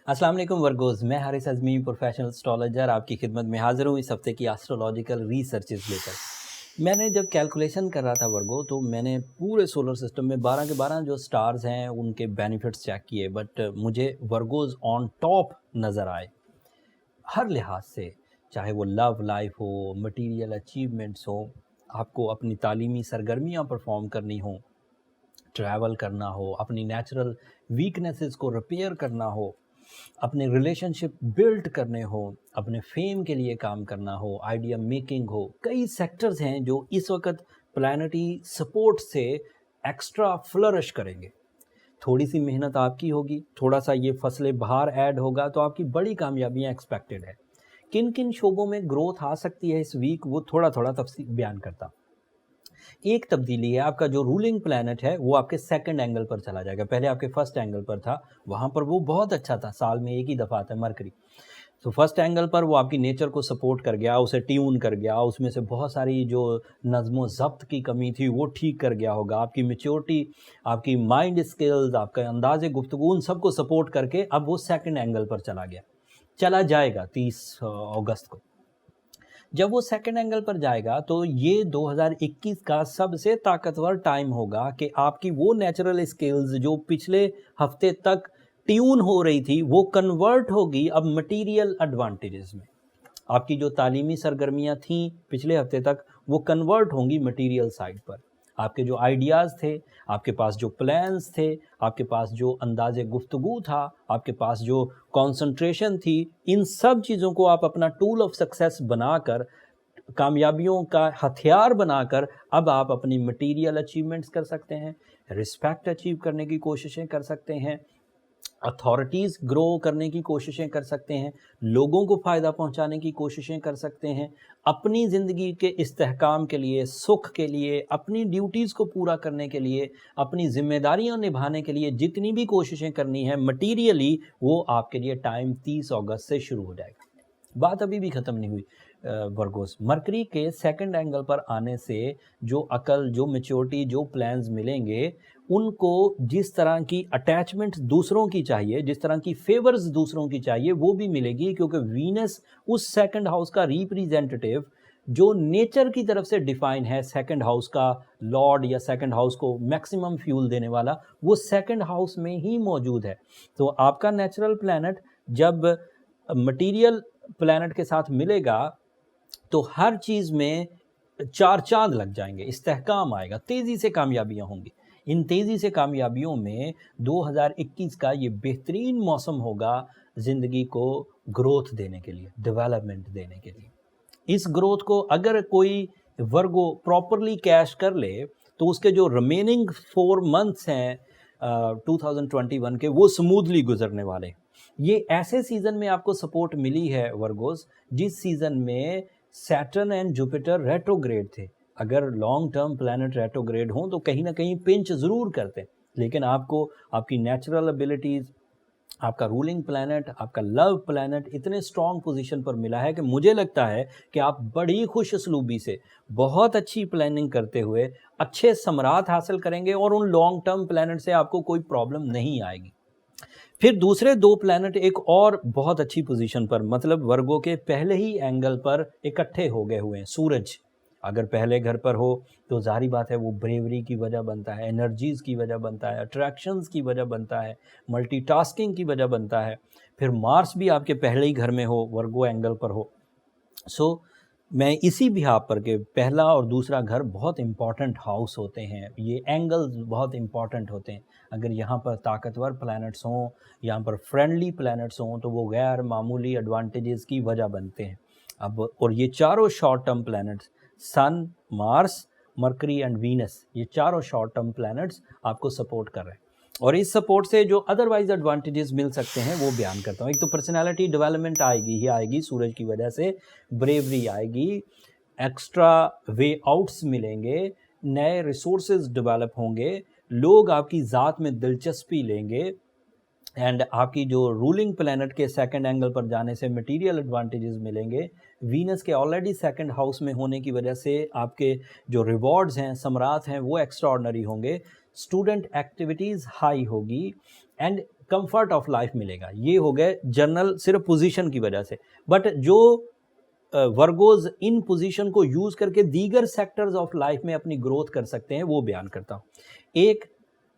अस्सलाम वालेकुम वर्गोज़, मैं हारिस अज़मी प्रोफेशनल एस्ट्रोलॉजर आपकी खिदमत में हाज़िर हूँ इस हफ़्ते की एस्ट्रोलॉजिकल रिसर्चेज़ लेकर। मैंने जब कैलकुलेशन कर रहा था वर्गो, तो मैंने पूरे सोलर सिस्टम में 12 के 12 जो स्टार्स हैं उनके बेनिफिट्स चेक किए, बट मुझे वर्गोज़ ऑन टॉप नज़र आए हर लिहाज से। चाहे वो लव लाइफ हो, मटीरियल अचीवमेंट्स हो, आपको अपनी तालीमी सरगर्मियाँ परफॉर्म करनी हो, ट्रैवल करना हो, अपनी नेचुरल वीकनेसेस को रिपेयर करना हो, अपने रिलेशनशिप बिल्ड करने हो, अपने फेम के लिए काम करना हो, आइडिया मेकिंग हो, कई सेक्टर्स हैं जो इस वक्त प्लानिटी सपोर्ट से एक्स्ट्रा फ्लरिश करेंगे। थोड़ी सी मेहनत आपकी होगी, थोड़ा सा ये फसलें बहार ऐड होगा तो आपकी बड़ी कामयाबियां एक्सपेक्टेड है। किन किन शोबों में ग्रोथ आ सकती है इस वीक, वो थोड़ा थोड़ा तफसील बयान करता। एक तब्दीली है, आपका जो रूलिंग प्लैनेट है वो आपके सेकंड एंगल पर चला जाएगा। पहले आपके फर्स्ट एंगल पर था, वहाँ पर वो बहुत अच्छा था, साल में एक ही दफ़ा आता है मरकरी। तो फर्स्ट एंगल पर वो आपकी नेचर को सपोर्ट कर गया, उसे ट्यून कर गया, उसमें से बहुत सारी जो नज़्म ज़ब्त की कमी थी वो ठीक कर गया होगा। आपकी मैच्योरिटी, आपकी माइंड स्किल्स, आपका अंदाज़े गुफ्तगू, उन सबको सपोर्ट करके अब वो सेकंड एंगल पर चला जाएगा 30 अगस्त को। जब वो सेकंड एंगल पर जाएगा तो ये 2021 का सबसे ताकतवर टाइम होगा कि आपकी वो नेचुरल स्किल्स जो पिछले हफ्ते तक ट्यून हो रही थी वो कन्वर्ट होगी अब मटेरियल एडवांटेजेस में। आपकी जो तालीमी सरगर्मियाँ थीं पिछले हफ्ते तक वो कन्वर्ट होंगी मटेरियल साइड पर। आपके जो आइडियाज़ थे, आपके पास जो प्लान्स थे, आपके पास जो अंदाज़े गुफ्तगू था, आपके पास जो कंसंट्रेशन थी, इन सब चीज़ों को आप अपना टूल ऑफ सक्सेस बनाकर, कामयाबियों का हथियार बनाकर अब आप अपनी मटेरियल अचीवमेंट्स कर सकते हैं, रिस्पेक्ट अचीव करने की कोशिशें कर सकते हैं, अथॉरिटीज़ ग्रो करने की कोशिशें कर सकते हैं, लोगों को फ़ायदा पहुंचाने की कोशिशें कर सकते हैं, अपनी ज़िंदगी के इस्तेहकाम के लिए, सुख के लिए, अपनी ड्यूटीज़ को पूरा करने के लिए, अपनी ज़िम्मेदारियां निभाने के लिए जितनी भी कोशिशें करनी है मटीरियली, वो आपके लिए टाइम 30 अगस्त से शुरू हो जाएगा। बात अभी भी ख़त्म नहीं हुई वर्गोस। मरकरी के सेकंड एंगल पर आने से जो अकल, जो मैच्योरिटी, जो प्लान्स मिलेंगे, उनको जिस तरह की अटैचमेंट दूसरों की चाहिए, जिस तरह की फेवर्स दूसरों की चाहिए, वो भी मिलेगी, क्योंकि वीनस उस सेकंड हाउस का रिप्रेजेंटेटिव जो नेचर की तरफ से डिफाइन है, सेकंड हाउस का लॉर्ड या सेकंड हाउस को मैक्सिमम फ्यूल देने वाला, वो सेकंड हाउस में ही मौजूद है। तो आपका नेचुरल प्लैनेट जब मटीरियल प्लैनेट के साथ मिलेगा तो हर चीज़ में चार चांद लग जाएंगे, इस्तेहकाम आएगा, तेज़ी से कामयाबियां होंगी। इन तेज़ी से कामयाबियों में 2021 का ये बेहतरीन मौसम होगा ज़िंदगी को ग्रोथ देने के लिए, डेवलपमेंट देने के लिए। इस ग्रोथ को अगर कोई वर्गो प्रॉपरली कैश कर ले तो उसके जो रिमेनिंग 4 मंथ्स हैं 2021 के, वो स्मूथली गुजरने वाले। ये ऐसे सीज़न में आपको सपोर्ट मिली है वर्गोस, जिस सीज़न में सैटर्न एंड जुपिटर रेट्रोग्रेड थे। अगर लॉन्ग टर्म प्लैनेट रेट्रोग्रेड हों तो कहीं ना कहीं पिंच ज़रूर करते हैं, लेकिन आपको आपकी नेचुरल एबिलिटीज़, आपका रूलिंग प्लैनेट, आपका लव प्लैनेट इतने स्ट्रॉन्ग पोजीशन पर मिला है कि मुझे लगता है कि आप बड़ी खुश असलूबी से, बहुत अच्छी प्लानिंग करते हुए अच्छे समरात हासिल करेंगे और उन लॉन्ग टर्म प्लैनेट से आपको कोई प्रॉब्लम नहीं आएगी। फिर दूसरे 2 प्लैनेट एक और बहुत अच्छी पोजीशन पर, मतलब वर्गों के पहले ही एंगल पर इकट्ठे हो गए हुए हैं। सूरज अगर पहले घर पर हो तो ज़ाहिर बात है वो ब्रेवरी की वजह बनता है, एनर्जीज़ की वजह बनता है, अट्रैक्शंस की वजह बनता है, मल्टीटास्किंग की वजह बनता है। फिर मार्स भी आपके पहले ही घर में हो, वर्गो एंगल पर हो। सो मैं इसी बिहाफ पर के पहला और दूसरा घर बहुत इम्पॉर्टेंट हाउस होते हैं, ये एंगल्स बहुत इम्पॉर्टेंट होते हैं। अगर यहाँ पर ताकतवर प्लैनेट्स हों, यहाँ पर फ्रेंडली प्लैनेट्स हों, तो वो गैर मामूली एडवांटेजेस की वजह बनते हैं। अब और ये चारों short term planets, sun, Mars, Mercury and Venus, ये चारों शॉर्ट टर्म प्लैनेट्स आपको सपोर्ट कर रहे हैं। और इस सपोर्ट से जो अदरवाइज एडवांटेजेस मिल सकते हैं वो बयान करता हूँ। एक तो पर्सनालिटी डेवलपमेंट आएगी ही आएगी सूरज की वजह से, ब्रेवरी आएगी, एक्स्ट्रा वे आउट्स मिलेंगे, नए रिसोर्सेज डेवलप होंगे, लोग आपकी ज़ात में दिलचस्पी लेंगे, एंड आपकी जो रूलिंग प्लैनेट के सेकंड एंगल पर जाने से मटेरियल एडवांटेजेस मिलेंगे। वीनस के ऑलरेडी सेकंड हाउस में होने की वजह से आपके जो रिवॉर्ड्स हैं, समरात हैं, वो एक्स्ट्राऑर्डिनरी होंगे। स्टूडेंट एक्टिविटीज़ हाई होगी एंड कंफर्ट ऑफ लाइफ मिलेगा। ये हो गए जनरल सिर्फ पोजीशन की वजह से। बट जो वर्गोज इन पोजीशन को यूज करके दीगर सेक्टर्स ऑफ लाइफ में अपनी ग्रोथ कर सकते हैं वो बयान करता हूँ। एक,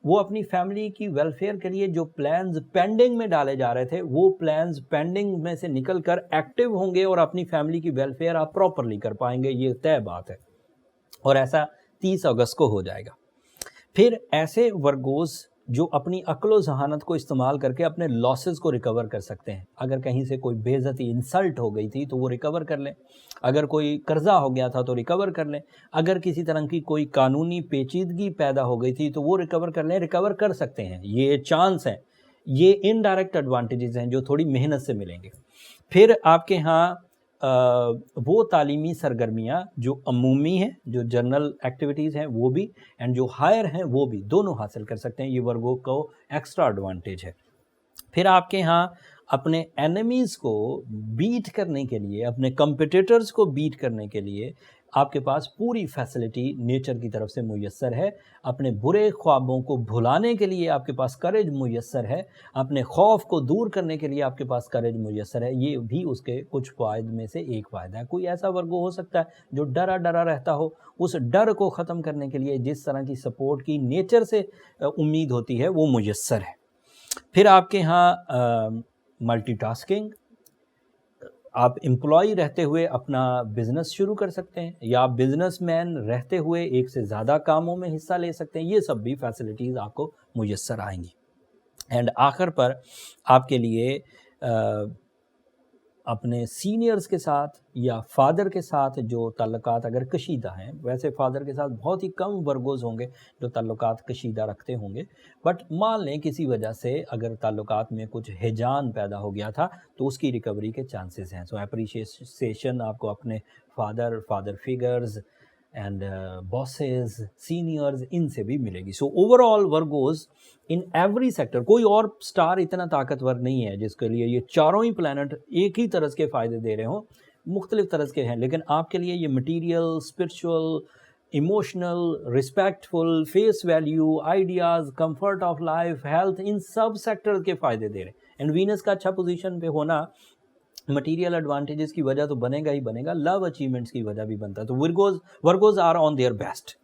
वो अपनी फैमिली की वेलफेयर के लिए जो प्लान्स पेंडिंग में डाले जा रहे थे वो प्लान्स पेंडिंग में से निकल कर एक्टिव होंगे और अपनी फैमिली की वेलफेयर आप प्रॉपरली कर पाएंगे, ये तय बात है। और ऐसा 30 अगस्त को हो जाएगा। फिर ऐसे वर्गोज जो अपनी अक्ल जहानत को इस्तेमाल करके अपने लॉसेस को रिकवर कर सकते हैं। अगर कहीं से कोई बेइज्जती इंसल्ट हो गई थी तो वो रिकवर कर लें, अगर कोई कर्जा हो गया था तो रिकवर कर लें, अगर किसी तरह की कोई कानूनी पेचीदगी पैदा हो गई थी तो वो रिकवर कर लें, रिकवर कर सकते हैं। ये चांस है, ये इनडायरेक्ट एडवांटेजेस हैं जो थोड़ी मेहनत से मिलेंगे। फिर आपके यहाँ वो तालीमी सरगर्मियाँ जो अमूमी हैं, जो जनरल एक्टिविटीज़ हैं वो भी, एंड जो हायर हैं वो भी, दोनों हासिल कर सकते हैं। ये वर्गों को एक्स्ट्रा एडवांटेज है। फिर आपके यहाँ अपने एनिमीज़ को बीट करने के लिए, अपने कंपिटिटर्स को बीट करने के लिए आपके पास पूरी फैसिलिटी नेचर की तरफ से मुयस्सर है। अपने बुरे ख्वाबों को भुलाने के लिए आपके पास करेज मुयस्सर है, अपने खौफ को दूर करने के लिए आपके पास करेज मुयस्सर है। ये भी उसके कुछ फ़ायदे में से एक फ़ायदा है। कोई ऐसा वर्ग हो सकता है जो डरा डरा रहता हो, उस डर को ख़त्म करने के लिए जिस तरह की सपोर्ट की नेचर से उम्मीद होती है वो मुयस्सर है। फिर आपके यहाँ मल्टीटास्किंग, आप एम्प्लॉय रहते हुए अपना बिजनेस शुरू कर सकते हैं, या आप बिजनेसमैन रहते हुए एक से ज़्यादा कामों में हिस्सा ले सकते हैं। ये सब भी फैसिलिटीज़ आपको मुयस्सर आएंगी। एंड आखिर पर आपके लिए अपने सीनियर्स के साथ या फादर के साथ जो ताल्लुकात अगर कशीदा हैं, वैसे फादर के साथ बहुत ही कम वर्गोज़ होंगे जो ताल्लुकात कशीदा रखते होंगे, बट मान लें किसी वजह से अगर ताल्लुकात में कुछ हिजान पैदा हो गया था तो उसकी रिकवरी के चांसेस हैं। सो अप्रिशिएशन आपको अपने father figures and bosses, seniors, इनसे भी मिलेगी। So overall Virgos in every sector, कोई और स्टार इतना ताकतवर नहीं है जिसके लिए ये चारों ही प्लैनेट एक ही तरह के फ़ायदे दे रहे हों। मुख्तलिफ तरह के हैं, लेकिन आपके लिए ये material, spiritual, emotional, respectful, face value, ideas, comfort of life, health, इन सब सेक्टर के फ़ायदे दे रहे हैं। एंड वीनस का अच्छा पोजीशन पे होना मटीरियल एडवांटेजेस की वजह तो बनेगा ही बनेगा, लव अचीवमेंट्स की वजह भी बनता है। तो Virgos are on their best.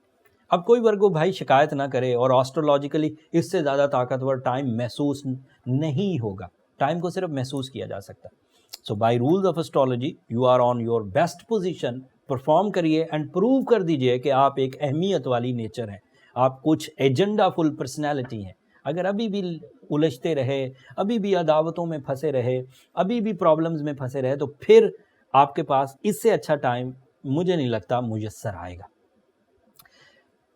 अब कोई वर्गो भाई शिकायत ना करे और एस्ट्रोलॉजिकली इससे ज़्यादा ताकतवर टाइम महसूस नहीं होगा। टाइम को सिर्फ महसूस किया जा सकता है। So by rules of astrology you are on your best position. Perform करिए एंड प्रूव कर दीजिए कि आप एक अहमियत वाली नेचर हैं, आप कुछ एजेंडा फुल पर्सनैलिटी हैं। अगर अभी भी उलझते रहे, अभी भी अदावतों में फंसे रहे, अभी भी प्रॉब्लम्स में फंसे रहे, तो फिर आपके पास इससे अच्छा टाइम मुझे नहीं लगता मुयस्सर आएगा।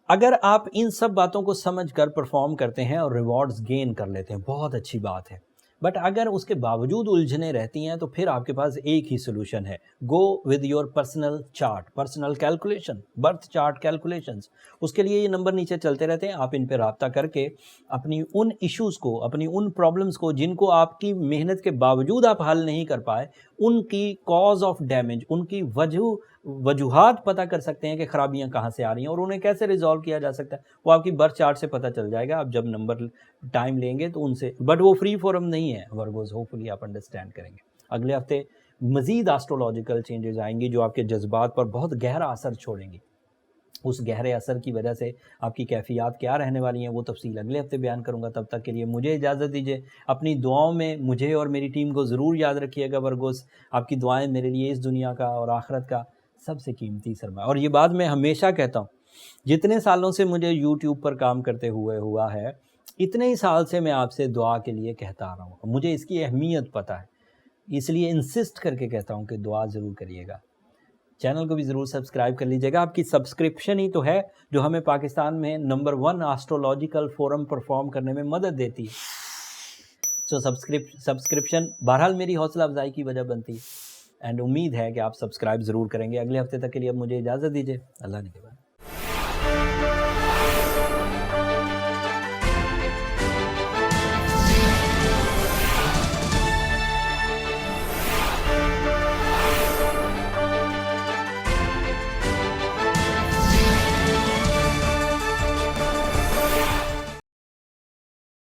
अगर आप इन सब बातों को समझकर परफॉर्म करते हैं और रिवॉर्ड्स गेन कर लेते हैं, बहुत अच्छी बात है। बट अगर उसके बावजूद उलझने रहती हैं तो फिर आपके पास एक ही सोल्यूशन है, go with your personal chart, personal calculation, birth chart calculations. उसके लिए ये नंबर नीचे चलते रहते हैं, आप इन पर रब्ता करके अपनी उन इश्यूज़ को, अपनी उन प्रॉब्लम्स को जिनको आपकी मेहनत के बावजूद आप हल नहीं कर पाए, उनकी कॉज ऑफ डैमेज, उनकी वजूहात पता कर सकते हैं कि खराबियां कहाँ से आ रही हैं और उन्हें कैसे रिजॉल्व किया जा सकता है। वो आपकी बर्थ चार्ट से पता चल जाएगा। आप जब नंबर टाइम लेंगे तो उनसे, बट वो फ्री फॉरम नहीं है वर्गोज, होपफुली आप अंडरस्टैंड करेंगे। अगले हफ्ते मज़ीद एस्ट्रोलॉजिकल चेंजेस आएंगी जो आपके जज्बात पर बहुत गहरा असर छोड़ेंगी। उस गहरे असर की वजह से आपकी कैफियत क्या रहने वाली हैं वो तफसील अगले हफ्ते बयान करूंगा। तब तक के लिए मुझे इजाज़त दीजिए। अपनी दुआओं में मुझे और मेरी टीम को ज़रूर याद रखिएगा वर्गोस। आपकी दुआएं मेरे लिए इस दुनिया का और आखिरत का सबसे कीमती सरमाया। और ये बात मैं हमेशा कहता हूँ, जितने सालों से मुझे यूट्यूब पर काम करते हुआ है, इतने ही साल से मैं आपसे दुआ के लिए कहता आ रहा हूँ। मुझे इसकी अहमियत पता है, इसलिए इंसिस्ट करके कहता हूँ कि दुआ ज़रूर करिएगा। चैनल को भी ज़रूर सब्सक्राइब कर लीजिएगा। आपकी सब्सक्रिप्शन ही तो है जो हमें पाकिस्तान में नंबर 1 एस्ट्रोलॉजिकल फोरम परफॉर्म करने में मदद देती है। सो सब्सक्रिप्शन बहरहाल मेरी हौसला अफजाई की वजह बनती है, एंड उम्मीद है कि आप सब्सक्राइब ज़रूर करेंगे। अगले हफ्ते तक के लिए अब मुझे इजाज़त दीजिए। अल्लाह ने के बाद।